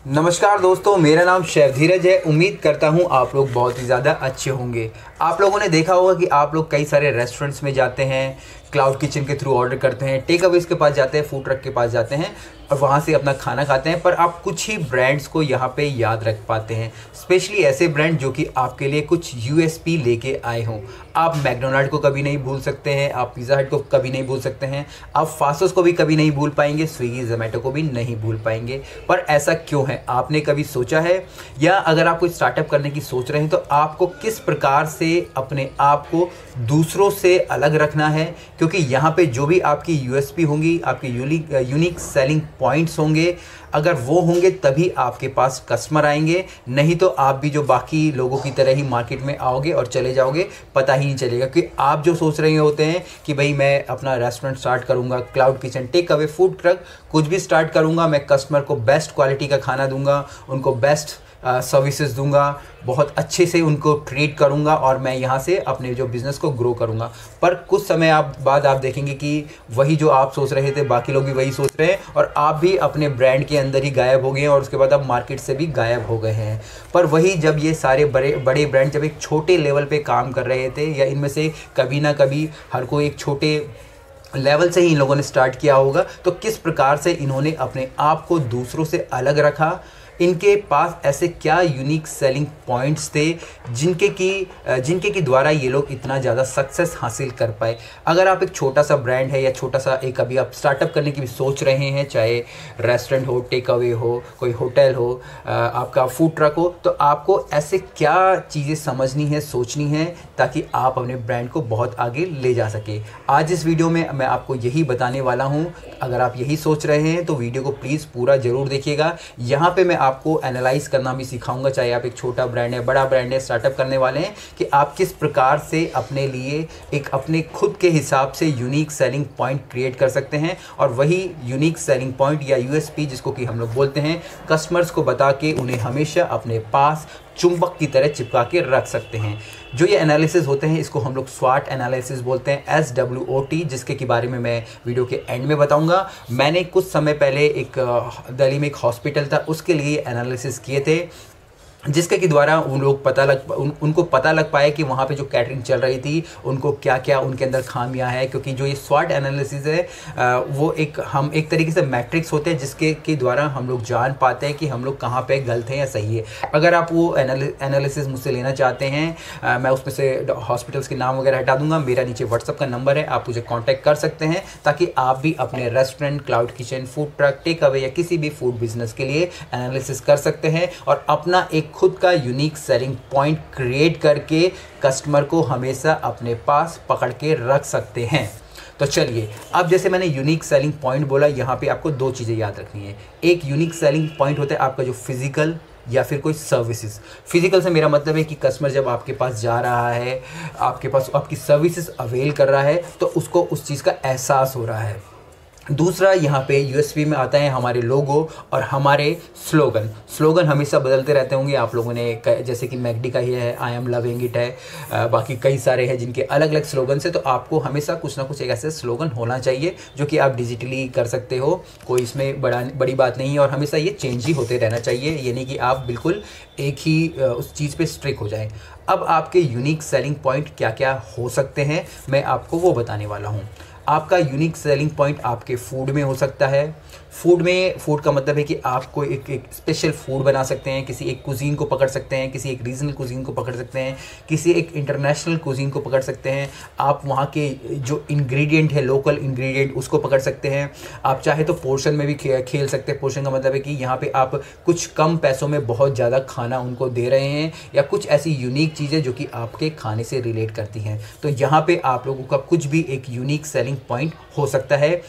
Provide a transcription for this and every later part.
नमस्कार दोस्तों, मेरा नाम शेफ धीरज है। उम्मीद करता हूँ आप लोग बहुत ही ज़्यादा अच्छे होंगे। आप लोगों ने देखा होगा कि आप लोग कई सारे रेस्टोरेंट्स में जाते हैं, क्लाउड किचन के थ्रू ऑर्डर करते हैं, टेक अवेज के पास जाते हैं, फूड ट्रक के पास जाते हैं और वहाँ से अपना खाना खाते हैं। पर आप कुछ ही ब्रांड्स को यहाँ पे याद रख पाते हैं, स्पेशली ऐसे ब्रांड जो कि आपके लिए कुछ यूएसपी लेके आए हों। आप मैकडोनाल्ड को कभी नहीं भूल सकते हैं, आप पिज़्ज़ा हट को कभी नहीं भूल सकते हैं, आप फास्टोस को भी कभी नहीं भूल पाएंगे, स्विगी जोमेटो को भी नहीं भूल पाएंगे। पर ऐसा क्यों है, आपने कभी सोचा है? या अगर आप कोई स्टार्टअप करने की सोच रहे हैं तो आपको किस प्रकार से अपने आप को दूसरों से अलग रखना है? क्योंकि यहाँ पे जो भी आपकी यूएसपी होंगी, आपके यूनिक सेलिंग पॉइंट्स होंगे, अगर वो होंगे तभी आपके पास कस्टमर आएंगे, नहीं तो आप भी जो बाकी लोगों की तरह ही मार्केट में आओगे और चले जाओगे, पता ही नहीं चलेगा। क्योंकि आप जो सोच रहे होते हैं कि भाई मैं अपना रेस्टोरेंट स्टार्ट करूंगा, cloud kitchen, take away, food truck, कुछ भी स्टार्ट करूंगा, मैं कस्टमर को बेस्ट क्वालिटी का खाना दूंगा, उनको बेस्ट सर्विसेज दूंगा, बहुत अच्छे से उनको ट्रीट करूंगा और मैं यहाँ से अपने जो बिज़नेस को ग्रो करूंगा। पर कुछ समय बाद आप देखेंगे कि वही जो आप सोच रहे थे बाकी लोग भी वही सोच रहे हैं और आप भी अपने ब्रांड के अंदर ही गायब हो गए हैं और उसके बाद आप मार्केट से भी गायब हो गए हैं। पर वही जब ये सारे बड़े ब्रांड जब एक छोटे लेवल पे काम कर रहे थे, या इनमें से कभी ना कभी हर कोई एक छोटे लेवल से ही इन लोगों ने स्टार्ट किया होगा, तो किस प्रकार से इन्होंने अपने आप को दूसरों से अलग रखा, इनके पास ऐसे क्या यूनिक सेलिंग पॉइंट्स थे जिनके की द्वारा ये लोग इतना ज़्यादा सक्सेस हासिल कर पाए। अगर आप एक छोटा सा ब्रांड है या छोटा सा एक अभी आप स्टार्टअप करने की भी सोच रहे हैं, चाहे रेस्टोरेंट हो, टेक अवे हो, कोई होटल हो, आपका फूड ट्रक हो, तो आपको ऐसे क्या चीज़ें समझनी है, सोचनी है, ताकि आप अपने ब्रांड को बहुत आगे ले जा सके। आज इस वीडियो में मैं आपको यही बताने वाला हूँ। अगर आप यही सोच रहे हैं तो वीडियो को प्लीज़ पूरा ज़रूर देखिएगा। यहाँ पे मैं आपको एनालाइज करना भी सिखाऊंगा, चाहे आप एक छोटा ब्रांड है, बड़ा ब्रांड है, स्टार्टअप करने वाले हैं, कि आप किस प्रकार से अपने लिए एक अपने खुद के हिसाब से यूनिक सेलिंग पॉइंट क्रिएट कर सकते हैं और वही यूनिक सेलिंग पॉइंट या यूएसपी, जिसको कि हम लोग बोलते हैं, कस्टमर्स को बता के उन्हें हमेशा अपने पास चुंबक की तरह चिपका के रख सकते हैं। जो ये एनालिसिस होते हैं इसको हम लोग स्वाट एनालिसिस बोलते हैं, SWOT, जिसके के बारे में मैं वीडियो के एंड में बताऊंगा। मैंने कुछ समय पहले एक दिल्ली में एक हॉस्पिटल था, उसके लिए एनालिसिस किए थे, जिसके के द्वारा उनको पता लग पाया कि वहाँ पे जो कैटरिंग चल रही थी उनको क्या क्या उनके अंदर खामियां है। क्योंकि जो ये स्वाट एनालिसिस है वो एक तरीके से मैट्रिक्स होते हैं जिसके के द्वारा हम लोग जान पाते हैं कि हम लोग कहाँ पे गलत हैं या सही है। अगर आप वो एनालिसिस मुझसे लेना चाहते हैं, मैं उसमें से हॉस्पिटल्स के नाम वगैरह हटा दूंगा, मेरा नीचे व्हाट्सअप का नंबर है, आप मुझे कॉन्टैक्ट कर सकते हैं, ताकि आप भी अपने restaurant, cloud kitchen, food truck, take away या किसी भी फूड बिजनेस के लिए एनालिसिस कर सकते हैं और अपना एक खुद का यूनिक सेलिंग पॉइंट क्रिएट करके कस्टमर को हमेशा अपने पास पकड़ के रख सकते हैं। तो चलिए, अब जैसे मैंने यूनिक सेलिंग पॉइंट बोला, यहाँ पे आपको दो चीज़ें याद रखनी है। एक यूनिक सेलिंग पॉइंट होता है आपका जो फिजिकल या फिर कोई सर्विसेज। फिजिकल से मेरा मतलब है कि कस्टमर जब आपके पास जा रहा है, आपके पास आपकी सर्विसेज अवेल कर रहा है, तो उसको उस चीज़ का एहसास हो रहा है। दूसरा यहाँ पे यूएसपी में आता है हमारे लोगो और हमारे स्लोगन हमेशा बदलते रहते होंगे। आप लोगों ने जैसे कि मैकडी का ही है, आई एम लविंग इट है, बाकी कई सारे हैं जिनके अलग अलग स्लोगन से। तो आपको हमेशा कुछ ना कुछ एक ऐसे स्लोगन होना चाहिए जो कि आप डिजिटली कर सकते हो, कोई इसमें बड़ी बात नहीं है और हमेशा ये चेंज ही होते रहना चाहिए, ये नहीं कि आप बिल्कुल एक ही उस चीज़ पे स्ट्रिक हो जाएं। अब आपके यूनिक सेलिंग पॉइंट क्या क्या हो सकते हैं, मैं आपको वो बताने वाला हूँ। आपका यूनिक सेलिंग पॉइंट आपके फूड में हो सकता है। फूड का मतलब है कि आपको एक स्पेशल फूड बना सकते हैं, किसी एक कुजीन को पकड़ सकते हैं, किसी एक रीजनल कुजीन को पकड़ सकते हैं, किसी एक इंटरनेशनल कुजीन को पकड़ सकते हैं। आप वहाँ के जो इंग्रेडिएंट है, लोकल इंग्रेडिएंट, उसको पकड़ सकते हैं। आप चाहे तो पोर्शन में भी खेल सकते हैं। पोर्शन का मतलब है कि यहाँ पे आप कुछ कम पैसों में बहुत ज़्यादा खाना उनको दे रहे हैं, या कुछ ऐसी यूनिक चीज़ें जो कि आपके खाने से रिलेट करती हैं। तो यहाँ पे आप लोगों का कुछ भी एक यूनिक सेलिंग पॉइंट हो सकता है।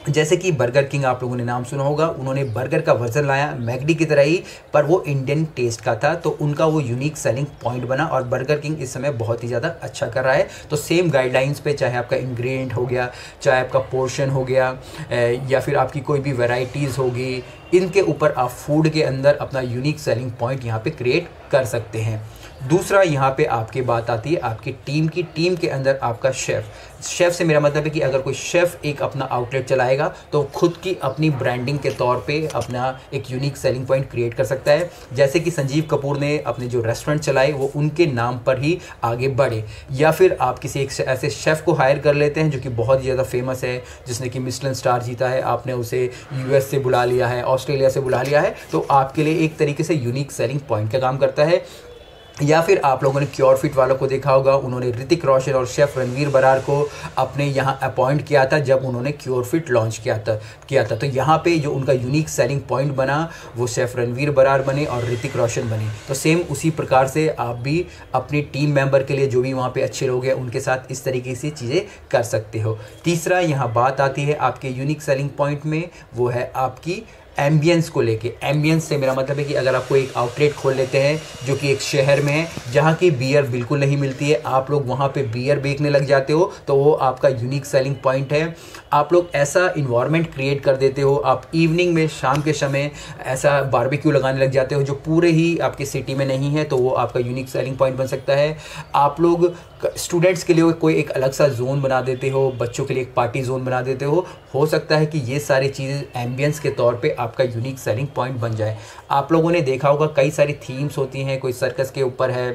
जैसे कि बर्गर किंग, आप लोगों ने नाम सुना होगा, उन्होंने बर्गर का वर्जन लाया मैकडी की तरह ही, पर वो इंडियन टेस्ट का था, तो उनका वो यूनिक सेलिंग पॉइंट बना और बर्गर किंग इस समय बहुत ही ज़्यादा अच्छा कर रहा है। तो सेम गाइडलाइंस पे, चाहे आपका इंग्रेडिएंट हो गया, चाहे आपका पोर्शन हो गया, या फिर आपकी कोई भी वैरायटीज़ होगी, इनके ऊपर आप फूड के अंदर अपना यूनिक सेलिंग पॉइंट यहाँ पे क्रिएट कर सकते हैं। दूसरा यहाँ पे आपकी बात आती है आपकी टीम की। टीम के अंदर आपका शेफ़ से मेरा मतलब है कि अगर कोई शेफ़ एक अपना आउटलेट चलाएगा तो खुद की अपनी ब्रांडिंग के तौर पे अपना एक यूनिक सेलिंग पॉइंट क्रिएट कर सकता है। जैसे कि संजीव कपूर ने अपने जो रेस्टोरेंट चलाए वो उनके नाम पर ही आगे बढ़े। या फिर आप किसी एक ऐसे शेफ़ को हायर कर लेते हैं जो कि बहुत ही ज़्यादा फेमस है, जिसने कि मिशेलिन स्टार जीता है, आपने उसे यूएस से बुला लिया है, ऑस्ट्रेलिया से बुला लिया है, तो आपके लिए एक तरीके से यूनिक सेलिंग पॉइंट का काम करता है। या फिर आप लोगों ने क्योर फिट वालों को देखा होगा, उन्होंने ऋतिक रोशन और शेफ़ रणवीर बरार को अपने यहाँ अपॉइंट किया था जब उन्होंने क्योर फिट लॉन्च किया था। तो यहाँ पे जो उनका यूनिक सेलिंग पॉइंट बना वो शेफ़ रणवीर बरार बने और ऋतिक रोशन बने। तो सेम उसी प्रकार से आप भी अपनी टीम मेंबर के लिए जो भी वहाँ पे अच्छे लोग हैं उनके साथ इस तरीके से चीज़ें कर सकते हो। तीसरा यहाँ बात आती है आपके यूनिक सेलिंग पॉइंट में, वो है आपकी एम्बियंस को लेके। एम्बियंस से मेरा मतलब है कि अगर आपको एक आउटलेट खोल लेते हैं जो कि एक शहर में है जहाँ की बियर बिल्कुल नहीं मिलती है, आप लोग वहाँ पे बियर बेचने लग जाते हो, तो वो आपका यूनिक सेलिंग पॉइंट है। आप लोग ऐसा इन्वायरमेंट क्रिएट कर देते हो, आप इवनिंग में शाम के समय ऐसा बारबेक्यू लगाने लग जाते हो जो पूरे ही आपके सिटी में नहीं है, तो वो आपका यूनिक सेलिंग पॉइंट बन सकता है। आप लोग स्टूडेंट्स के लिए कोई एक अलग सा जोन बना देते हो, बच्चों के लिए एक पार्टी जोन बना देते हो सकता है कि ये सारी चीज़ें एम्बियंस के तौर पे आपका यूनिक सेलिंग पॉइंट बन जाए। आप लोगों ने देखा होगा कई सारी थीम्स होती हैं, कोई सर्कस के ऊपर है,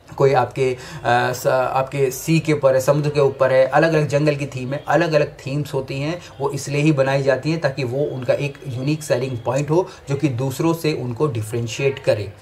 कोई आपके सी के ऊपर है, समुद्र के ऊपर है, अलग अलग जंगल की थीम है, अलग अलग थीम्स होती हैं। वो इसलिए ही बनाई जाती हैं ताकि वो उनका एक यूनिक सेलिंग पॉइंट हो जो कि दूसरों से उनको डिफ्रेंशिएट करे।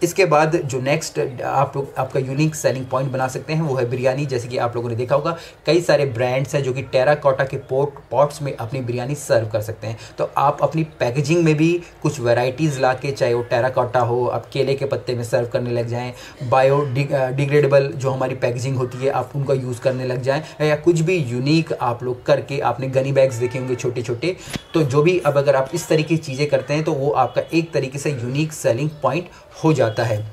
इसके बाद जो नेक्स्ट आपका यूनिक सेलिंग पॉइंट बना सकते हैं वो है बिरयानी। जैसे कि आप लोगों ने देखा होगा कई सारे ब्रांड्स हैं जो कि टेराकोटा के पॉट्स में अपनी बिरयानी सर्व कर सकते हैं। तो आप अपनी पैकेजिंग में भी कुछ वैरायटीज़ ला के, चाहे वो टेराकोटा हो, आप केले के पत्ते में सर्व करने लग जाएँ, बायोडिग्रेडेबल जो हमारी पैकेजिंग होती है आप उनका यूज़ करने लग जाएँ, या कुछ भी यूनिक आप लोग करके, आपने गनी बैग्स देखे होंगे छोटे छोटे, तो जो भी अब अगर आप इस तरीके की चीज़ें करते हैं तो वो आपका एक तरीके से यूनिक सेलिंग पॉइंट हो जाता है।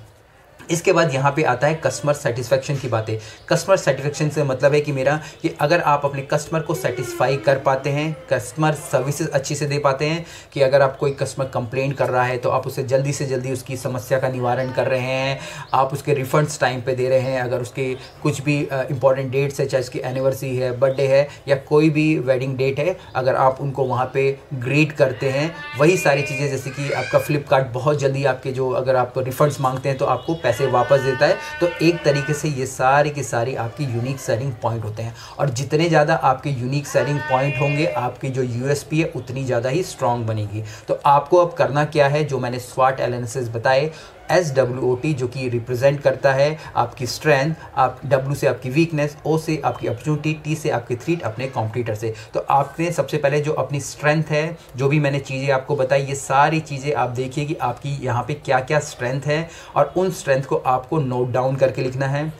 इसके बाद यहाँ पे आता है कस्टमर सेटिस्फेक्शन की बातें। कस्टमर सेटिस्फेक्शन से मतलब है कि मेरा कि अगर आप अपने कस्टमर को सेटिस्फाई कर पाते हैं, कस्टमर सर्विसेज अच्छी से दे पाते हैं, कि अगर आप कोई कस्टमर कंप्लेन कर रहा है तो आप उसे जल्दी से जल्दी उसकी समस्या का निवारण कर रहे हैं, आप उसके रिफंड्स टाइम पे दे रहे हैं, अगर उसके कुछ भी इंपॉर्टेंट डेट्स है, चाहे उसकी एनिवर्सरी है, बर्थडे है या कोई भी वेडिंग डेट है, अगर आप उनको वहाँ पे ग्रीट करते हैं, वही सारी चीज़ें, जैसे कि आपका फ्लिपकार्ट बहुत जल्दी आपके जो अगर आप रिफंड्स मांगते हैं तो आपको पैसे वापस देता है, तो एक तरीके से ये सारी की सारी आपकी यूनिक सेलिंग पॉइंट होते हैं। और जितने ज़्यादा आपके यूनिक सेलिंग पॉइंट होंगे, आपकी जो यूएसपी है उतनी ज़्यादा ही स्ट्रांग बनेगी। तो आपको अब करना क्या है, जो मैंने स्वॉट एनालिसिस बताए, SWOT जो कि रिप्रेजेंट करता है आपकी स्ट्रेंथ, आप W से आपकी वीकनेस, O से आपकी अपॉर्चुनिटी, T से आपकी थ्रेट अपने कॉम्पिटिटर से। तो आपने सबसे पहले जो अपनी स्ट्रेंथ है, जो भी मैंने चीज़ें आपको बताई, ये सारी चीज़ें आप देखिए कि आपकी यहाँ पे क्या क्या स्ट्रेंथ है और उन स्ट्रेंथ को आपको नोट डाउन करके लिखना है।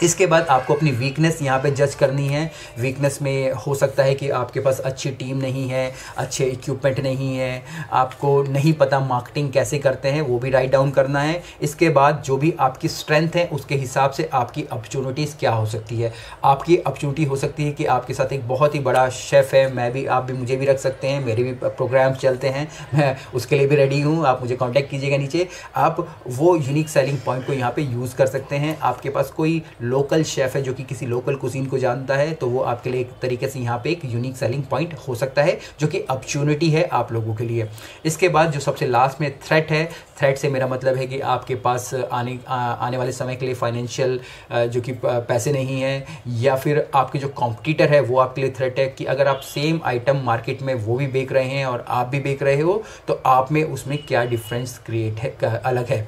इसके बाद आपको अपनी वीकनेस यहाँ पे जज करनी है। वीकनेस में हो सकता है कि आपके पास अच्छी टीम नहीं है, अच्छे इक्विपमेंट नहीं है, आपको नहीं पता मार्केटिंग कैसे करते हैं, वो भी राइट डाउन करना है। इसके बाद जो भी आपकी स्ट्रेंथ है उसके हिसाब से आपकी अपॉर्चुनिटीज़ क्या हो सकती है। आपकी अपॉर्चुनिटी हो सकती है कि आपके साथ एक बहुत ही बड़ा शेफ़ है, मैं भी, आप भी मुझे भी रख सकते हैं, मेरे भी प्रोग्राम चलते हैं, मैं उसके लिए भी रेडी हूँ, आप मुझे कॉन्टैक्ट कीजिएगा नीचे। आप वो यूनिक सेलिंग पॉइंट को यहाँ पर यूज़ कर सकते हैं। आपके पास कोई लोकल शेफ़ है जो कि किसी लोकल कुजीन को जानता है, तो वो आपके लिए एक तरीके से यहाँ पे एक यूनिक सेलिंग पॉइंट हो सकता है, जो कि अपॉर्चुनिटी है आप लोगों के लिए। इसके बाद जो सबसे लास्ट में थ्रेट है, थ्रेट से मेरा मतलब है कि आपके पास आने वाले समय के लिए फाइनेंशियल जो कि पैसे नहीं हैं, या फिर आपके जो कॉम्पिटिटर है वो आपके लिए थ्रेट है, कि अगर आप सेम आइटम मार्केट में वो भी बेच रहे हैं और आप भी बेच रहे हो, तो आप में उसमें क्या डिफरेंस क्रिएट है, अलग है।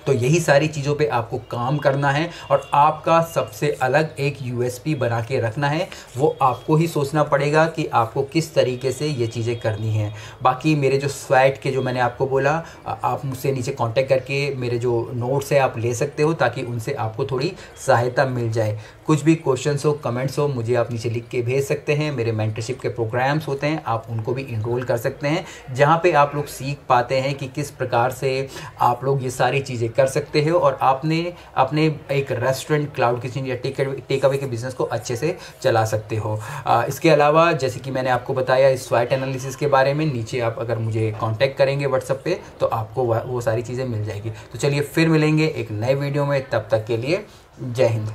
तो यही सारी चीज़ों पे आपको काम करना है और आपका सबसे अलग एक यूएसपी बना के रखना है। वो आपको ही सोचना पड़ेगा कि आपको किस तरीके से ये चीज़ें करनी हैं। बाकी मेरे जो स्वैट के जो मैंने आपको बोला, आप मुझसे नीचे कांटेक्ट करके मेरे जो नोट्स है आप ले सकते हो, ताकि उनसे आपको थोड़ी सहायता मिल जाए। कुछ भी क्वेश्चंस हो, कमेंट्स हो, मुझे आप नीचे लिख के भेज सकते हैं। मेरे मेंटरशिप के प्रोग्राम्स होते हैं, आप उनको भी इनरोल कर सकते हैं, जहाँ पे आप लोग सीख पाते हैं कि किस प्रकार से आप लोग ये सारी चीज़ें कर सकते हो और आपने अपने एक रेस्टोरेंट, क्लाउड किचन या टेक अवे के बिज़नेस को अच्छे से चला सकते हो। इसके अलावा जैसे कि मैंने आपको बताया इस स्वैट एनालिसिस के बारे में, नीचे आप अगर मुझे कांटेक्ट करेंगे व्हाट्सएप पे तो आपको वो सारी चीज़ें मिल जाएगी। तो चलिए फिर मिलेंगे एक नए वीडियो में, तब तक के लिए जय हिंद।